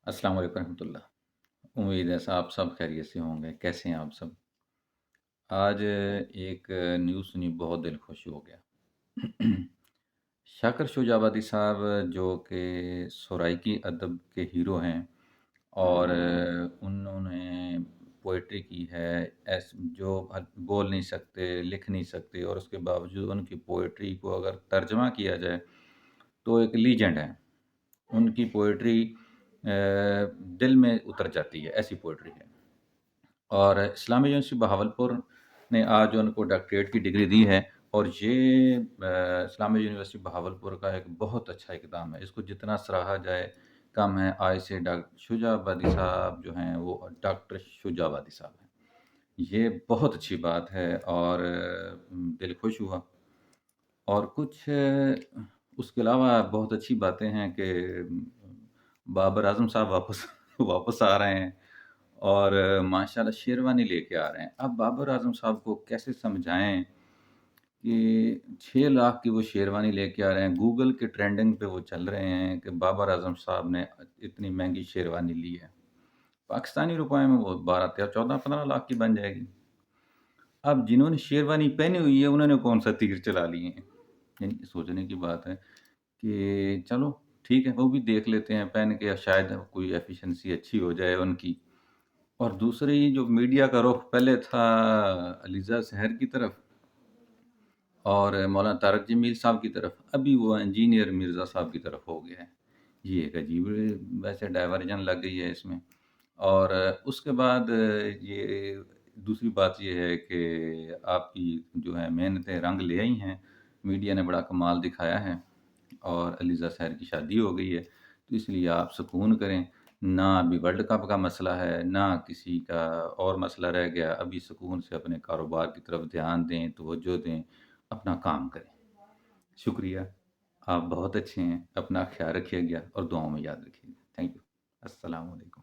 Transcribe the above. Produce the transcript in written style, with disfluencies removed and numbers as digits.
अस्सलाम वालेकुम रहमतुल्लाह। उम्मीद है आप सब खैरियत से होंगे। कैसे हैं आप सब? आज एक न्यूज़ सुनी, बहुत दिल खुश हो गया। शाकर शुजाबादी साहब जो कि सराइकी अदब के हीरो हैं और उन्होंने पोएट्री की है। ऐस जो बोल नहीं सकते, लिख नहीं सकते और उसके बावजूद उनकी पोएट्री को अगर तर्जमा किया जाए तो एक लीजेंड है। उनकी पोएट्री दिल में उतर जाती है, ऐसी पोएट्री है। और इस्लामी यूनिवर्सिटी बहावलपुर ने आज उनको डॉक्टरेट की डिग्री दी है और ये इस्लामी यूनिवर्सिटी बहावलपुर का एक बहुत अच्छा इक़दाम है। इसको जितना सराहा जाए कम है। आज से डॉक्टर शुजाबादी साहब जो हैं वो डॉक्टर शुजाबादी साहब हैं। ये बहुत अच्छी बात है और दिल खुश हुआ। और कुछ उसके अलावा बहुत अच्छी बातें हैं कि बाबर आज़म साहब वापस वापस आ रहे हैं और माशाल्लाह शेरवानी लेके आ रहे हैं। अब बाबर आज़म साहब को कैसे समझाएँ कि 6 लाख की वो शेरवानी लेके आ रहे हैं। गूगल के ट्रेंडिंग पे वो चल रहे हैं कि बाबर आज़म साहब ने इतनी महँगी शेरवानी ली है। पाकिस्तानी रुपए में वो 12 13 14-15 लाख की बन जाएगी। अब जिन्होंने शेरवानी पहनी हुई है, उन्होंने कौन-सा तीर चला लिए हैं? यानी सोचने की बात है कि चलो ठीक है, वो भी देख लेते हैं पहन के, शायद कोई एफिशिएंसी अच्छी हो जाए उनकी। और दूसरी जो मीडिया का रुख पहले था अलीज़ा सहर की तरफ और मौलाना तारक जमील साहब की तरफ, अभी वो इंजीनियर मिर्ज़ा साहब की तरफ हो गया है। ये एक अजीब वैसे डायवर्जन लग गई है इसमें। और उसके बाद ये दूसरी बात ये है कि आपकी जो है मेहनतें रंग ले आई हैं। मीडिया ने बड़ा कमाल दिखाया है और अलीज़ा सहर की शादी हो गई है, तो इसलिए आप सुकून करें। ना अभी वर्ल्ड कप का मसला है, ना किसी का और मसला रह गया। अभी सुकून से अपने कारोबार की तरफ ध्यान दें, तवज्जो दें, अपना काम करें। शुक्रिया, आप बहुत अच्छे हैं। अपना ख़्याल रखिएगा और दुआओं में याद रखिएगा। Thank you. अस्सलाम वालेकुम।